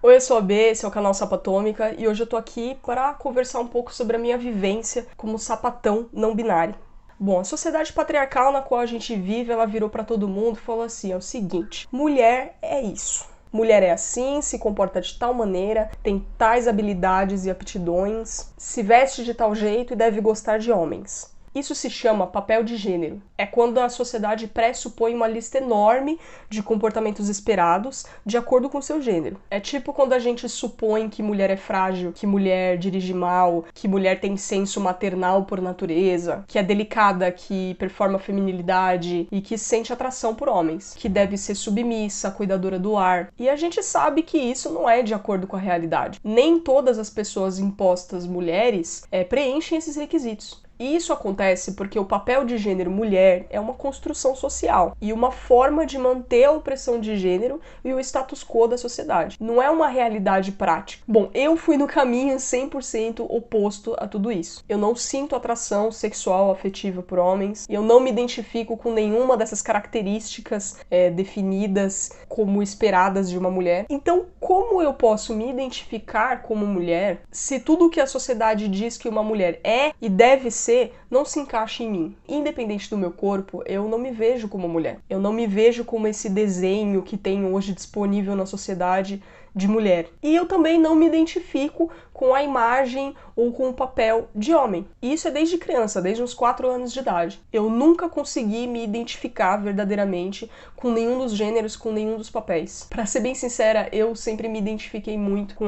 Oi, eu sou a B, esse é o canal Sapatômica e hoje eu tô aqui para conversar um pouco sobre a minha vivência como sapatão não binário. Bom, a sociedade patriarcal na qual a gente vive, ela virou para todo mundo e falou assim, é o seguinte, mulher é isso. Mulher é assim, se comporta de tal maneira, tem tais habilidades e aptidões, se veste de tal jeito e deve gostar de homens. Isso se chama papel de gênero. É quando a sociedade pressupõe uma lista enorme de comportamentos esperados de acordo com seu gênero. É tipo quando a gente supõe que mulher é frágil, que mulher dirige mal, que mulher tem senso maternal por natureza, que é delicada, que performa feminilidade e que sente atração por homens, que deve ser submissa, cuidadora do lar. E a gente sabe que isso não é de acordo com a realidade. Nem todas as pessoas impostas mulheres preenchem esses requisitos. E isso acontece porque o papel de gênero mulher é uma construção social e uma forma de manter a opressão de gênero e o status quo da sociedade. Não é uma realidade prática. Bom, eu fui no caminho 100% oposto a tudo isso. Eu não sinto atração sexual afetiva por homens, eu não me identifico com nenhuma dessas características definidas como esperadas de uma mulher. Então, como eu posso me identificar como mulher se tudo que a sociedade diz que uma mulher é e deve ser não se encaixa em mim? Independente do meu corpo, eu não me vejo como mulher. Eu não me vejo como esse desenho que tem hoje disponível na sociedade de mulher. E eu também não me identifico com a imagem ou com o papel de homem. E isso é desde criança, desde os 4 anos de idade. Eu nunca consegui me identificar verdadeiramente com nenhum dos gêneros, com nenhum dos papéis. Pra ser bem sincera, eu sempre me identifiquei muito com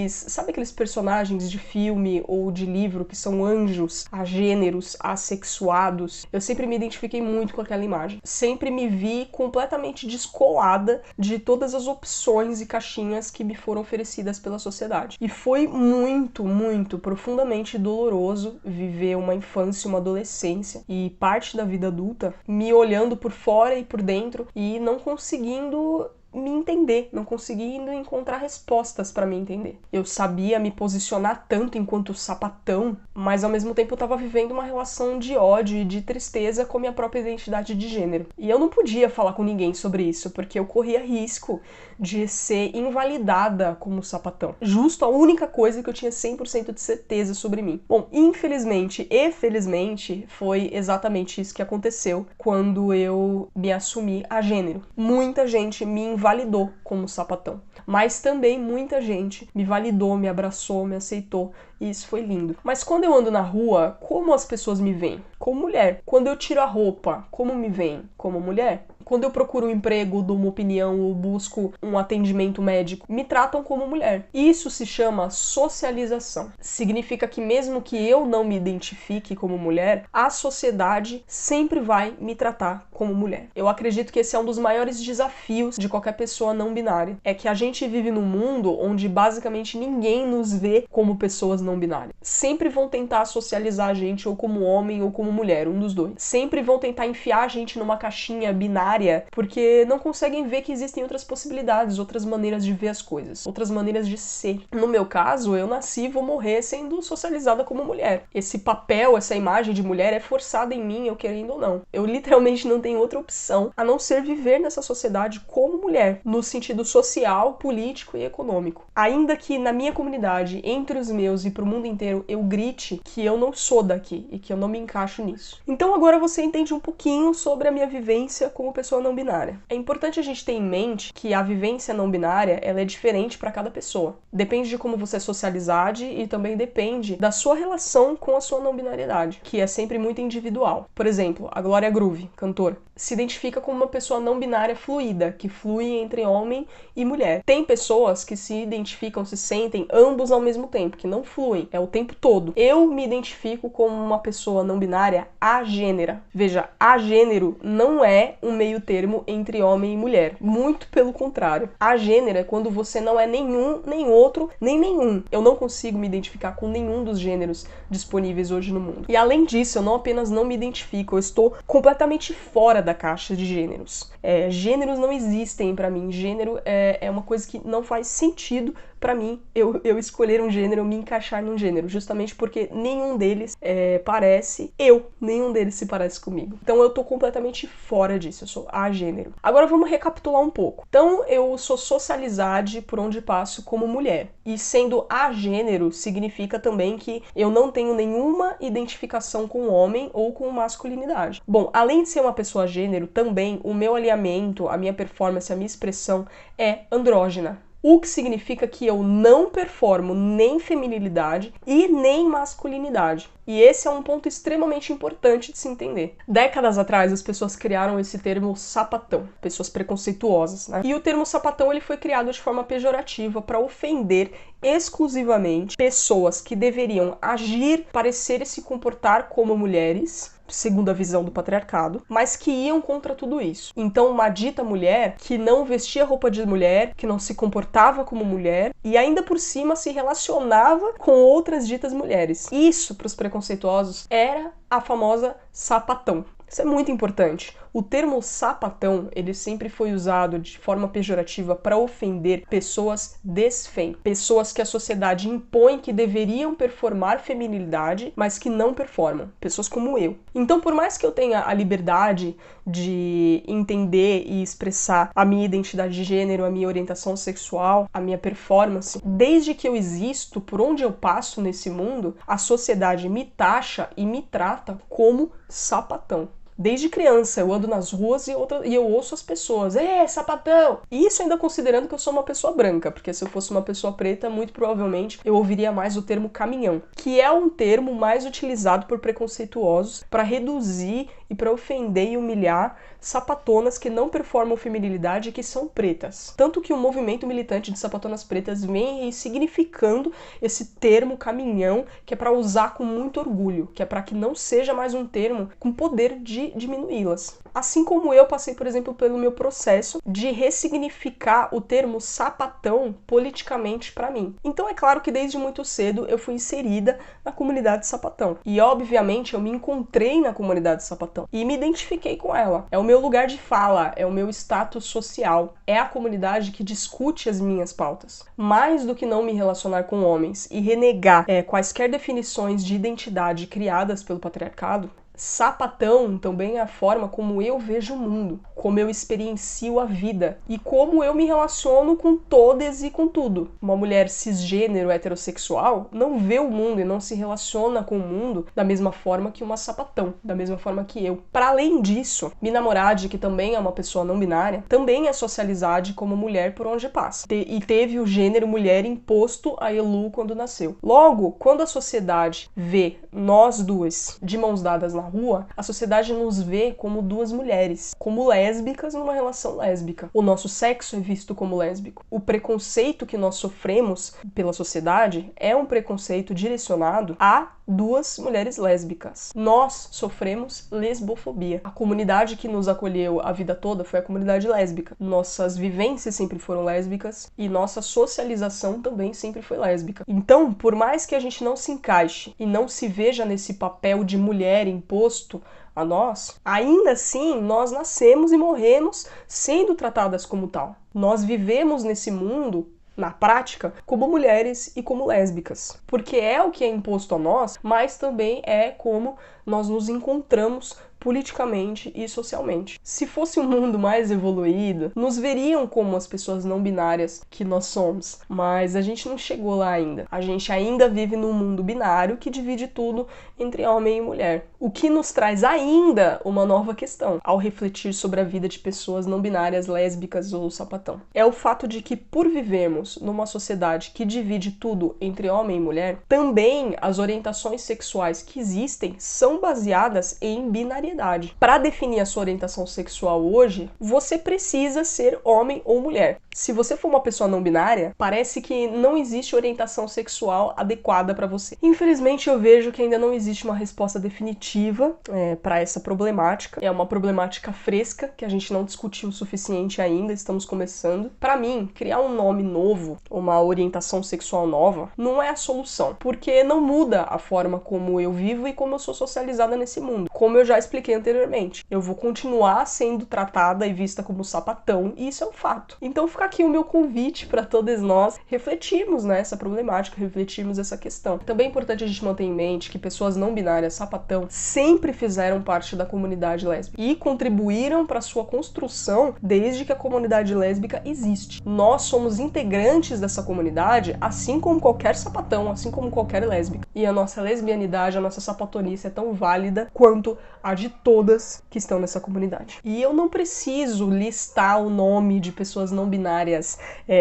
sabe aqueles personagens de filme ou de livro que são anjos, agêneros, assexuados? Eu sempre me identifiquei muito com aquela imagem. Sempre me vi completamente descolada de todas as opções e caixinhas que me foram oferecidas pela sociedade. E foi muito profundamente doloroso viver uma infância, uma adolescência e parte da vida adulta me olhando por fora e por dentro e não conseguindo me entender, não conseguindo encontrar respostas pra me entender. Eu sabia me posicionar tanto enquanto sapatão, mas ao mesmo tempo eu tava vivendo uma relação de ódio e de tristeza com minha própria identidade de gênero. E eu não podia falar com ninguém sobre isso, porque eu corria risco de ser invalidada como sapatão. Justo a única coisa que eu tinha 100% de certeza sobre mim. Bom, infelizmente e felizmente foi exatamente isso que aconteceu quando eu me assumi a gênero. Muita gente me invalidou como sapatão, mas também muita gente me validou, me abraçou, me aceitou, e isso foi lindo. Mas quando eu ando na rua, como as pessoas me veem? Como mulher. Quando eu tiro a roupa, como me veem? Como mulher. Quando eu procuro um emprego, dou uma opinião ou busco um atendimento médico, me tratam como mulher. Isso se chama socialização. Significa que mesmo que eu não me identifique como mulher, a sociedade sempre vai me tratar como mulher. Eu acredito que esse é um dos maiores desafios de qualquer pessoa não binária. É que a gente vive num mundo onde basicamente ninguém nos vê como pessoas não binárias. Sempre vão tentar socializar a gente ou como homem ou como mulher, um dos dois. Sempre vão tentar enfiar a gente numa caixinha binária porque não conseguem ver que existem outras possibilidades, outras maneiras de ver as coisas, outras maneiras de ser. No meu caso, eu nasci e vou morrer sendo socializada como mulher. Esse papel, essa imagem de mulher é forçada em mim, eu querendo ou não. Eu literalmente não tenho outra opção a não ser viver nessa sociedade como mulher, no sentido social, político e econômico. Ainda que na minha comunidade, entre os meus e pro mundo inteiro, eu grite que eu não sou daqui e que eu não me encaixo nisso. Então agora você entende um pouquinho sobre a minha vivência como pessoa não binária. É importante a gente ter em mente que a vivência não binária ela é diferente para cada pessoa. Depende de como você é socializado e também depende da sua relação com a sua não binariedade, que é sempre muito individual. Por exemplo, a Glória Groove, cantora, se identifica como uma pessoa não binária fluida, que flui entre homem e mulher. Tem pessoas que se identificam, se sentem ambos ao mesmo tempo, que não fluem, é o tempo todo. Eu me identifico como uma pessoa não binária agênera. Veja, agênero não é um meio termo entre homem e mulher. Muito pelo contrário. Agênero é quando você não é nenhum, nem outro, nem nenhum. Eu não consigo me identificar com nenhum dos gêneros disponíveis hoje no mundo. E além disso, eu não apenas não me identifico, eu estou completamente fora da caixa de gêneros. Gêneros não existem pra mim. Gênero é uma coisa que não faz sentido pra mim, eu escolher um gênero, eu me encaixar num gênero, justamente porque nenhum deles parece nenhum deles se parece comigo. Então eu tô completamente fora disso, eu sou agênero. Agora vamos recapitular um pouco. Então eu sou socializada por onde passo como mulher. E sendo agênero, significa também que eu não tenho nenhuma identificação com homem ou com masculinidade. Bom, além de ser uma pessoa gênero, também o meu alinhamento, a minha performance, a minha expressão é andrógena. O que significa que eu não performo nem feminilidade e nem masculinidade. E esse é um ponto extremamente importante de se entender. Décadas atrás, as pessoas criaram esse termo sapatão, pessoas preconceituosas, né? E o termo sapatão ele foi criado de forma pejorativa para ofender exclusivamente pessoas que deveriam agir, parecer e se comportar como mulheres, segundo a visão do patriarcado, mas que iam contra tudo isso. Então, uma dita mulher que não vestia roupa de mulher, que não se comportava como mulher e ainda por cima se relacionava com outras ditas mulheres. Isso, para os preconceituosos, era a famosa sapatão. Isso é muito importante. O termo sapatão, ele sempre foi usado de forma pejorativa para ofender pessoas desfém, pessoas que a sociedade impõe que deveriam performar feminilidade, mas que não performam, pessoas como eu. Então, por mais que eu tenha a liberdade de entender e expressar a minha identidade de gênero, a minha orientação sexual, a minha performance, desde que eu existo, por onde eu passo nesse mundo, a sociedade me taxa e me trata como sapatão. Desde criança, eu ando nas ruas e eu ouço as pessoas, sapatão! E isso ainda considerando que eu sou uma pessoa branca, porque se eu fosse uma pessoa preta, muito provavelmente eu ouviria mais o termo caminhão, que é um termo mais utilizado por preconceituosos para reduzir e para ofender e humilhar sapatonas que não performam feminilidade e que são pretas. Tanto que o movimento militante de sapatonas pretas vem significando esse termo caminhão, que é para usar com muito orgulho, que é para que não seja mais um termo com poder de diminuí-las. Assim como eu passei, por exemplo, pelo meu processo de ressignificar o termo sapatão politicamente para mim. Então é claro que desde muito cedo eu fui inserida na comunidade sapatão. E obviamente eu me encontrei na comunidade sapatão e me identifiquei com ela. É o meu lugar de fala, é o meu status social, é a comunidade que discute as minhas pautas. Mais do que não me relacionar com homens e renegar quaisquer definições de identidade criadas pelo patriarcado, sapatão também é a forma como eu vejo o mundo, como eu experiencio a vida e como eu me relaciono com todas e com tudo. Uma mulher cisgênero heterossexual não vê o mundo e não se relaciona com o mundo da mesma forma que uma sapatão, da mesma forma que eu. Para além disso, minha namorada, que também é uma pessoa não binária, também é socializada como mulher por onde passa. E teve o gênero mulher imposto a Elu quando nasceu. Logo, quando a sociedade vê nós duas de mãos dadas na rua, a sociedade nos vê como duas mulheres, como lésbicas numa relação lésbica. O nosso sexo é visto como lésbico. O preconceito que nós sofremos pela sociedade é um preconceito direcionado a duas mulheres lésbicas. Nós sofremos lesbofobia. A comunidade que nos acolheu a vida toda foi a comunidade lésbica. Nossas vivências sempre foram lésbicas e nossa socialização também sempre foi lésbica. Então, por mais que a gente não se encaixe e não se veja nesse papel de mulher imposto a nós, ainda assim nós nascemos e morremos sendo tratadas como tal. Nós vivemos nesse mundo na prática, como mulheres e como lésbicas. Porque é o que é imposto a nós, mas também é como nós nos encontramos politicamente e socialmente. Se fosse um mundo mais evoluído, nos veriam como as pessoas não binárias que nós somos, mas a gente não chegou lá ainda. A gente ainda vive num mundo binário que divide tudo entre homem e mulher. O que nos traz ainda uma nova questão ao refletir sobre a vida de pessoas não binárias, lésbicas ou sapatão. É o fato de que, por vivermos numa sociedade que divide tudo entre homem e mulher, também as orientações sexuais que existem são baseadas em binariedade. Para definir a sua orientação sexual hoje, você precisa ser homem ou mulher. Se você for uma pessoa não binária, parece que não existe orientação sexual adequada para você. Infelizmente, eu vejo que ainda não existe uma resposta definitiva para essa problemática. É uma problemática fresca, que a gente não discutiu o suficiente ainda, estamos começando. Para mim, criar um nome novo, uma orientação sexual nova, não é a solução, porque não muda a forma como eu vivo e como eu sou socializada nesse mundo. Como eu já expliquei expliquei anteriormente. Eu vou continuar sendo tratada e vista como sapatão, e isso é um fato. Então fica aqui o meu convite para todos nós refletirmos, né, essa problemática, refletirmos essa questão. Também é importante a gente manter em mente que pessoas não binárias sapatão sempre fizeram parte da comunidade lésbica e contribuíram para sua construção desde que a comunidade lésbica existe. Nós somos integrantes dessa comunidade, assim como qualquer sapatão, assim como qualquer lésbica. E a nossa lesbianidade, a nossa sapatonice é tão válida quanto a de todas que estão nessa comunidade. E eu não preciso listar o nome de pessoas não binárias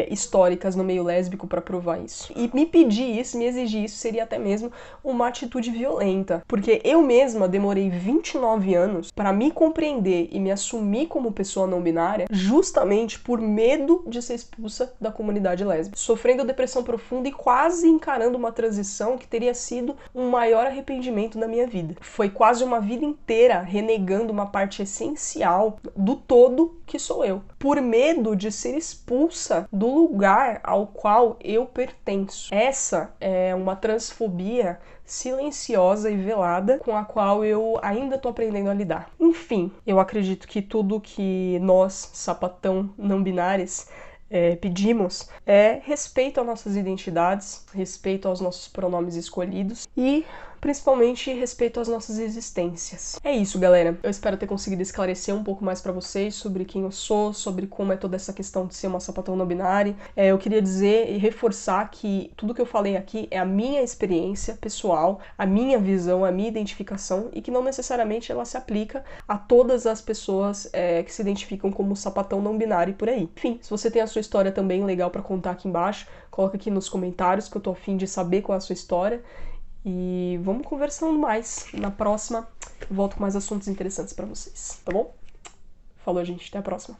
históricas no meio lésbico para provar isso. E me pedir isso, me exigir isso, seria até mesmo uma atitude violenta. Porque eu mesma demorei 29 anos para me compreender e me assumir como pessoa não binária justamente por medo de ser expulsa da comunidade lésbica. Sofrendo depressão profunda e quase encarando uma transição que teria sido um maior arrependimento da minha vida. Foi quase uma vida inteira renegando uma parte essencial do todo que sou eu, por medo de ser expulsa do lugar ao qual eu pertenço. Essa é uma transfobia silenciosa e velada com a qual eu ainda tô aprendendo a lidar. Enfim, eu acredito que tudo que nós, sapatão não binários, pedimos respeito às nossas identidades, respeito aos nossos pronomes escolhidos e principalmente respeito às nossas existências. É isso, galera. Eu espero ter conseguido esclarecer um pouco mais pra vocês sobre quem eu sou, sobre como é toda essa questão de ser uma sapatão não binária. Eu queria dizer e reforçar que tudo que eu falei aqui é a minha experiência pessoal, a minha visão, a minha identificação e que não necessariamente ela se aplica a todas as pessoas que se identificam como sapatão não binário por aí. Enfim, se você tem a sua história também legal pra contar aqui embaixo, coloca aqui nos comentários que eu tô a fim de saber qual é a sua história. E vamos conversando mais. Na próxima, eu volto com mais assuntos interessantes pra vocês, tá bom? Falou, gente. Até a próxima.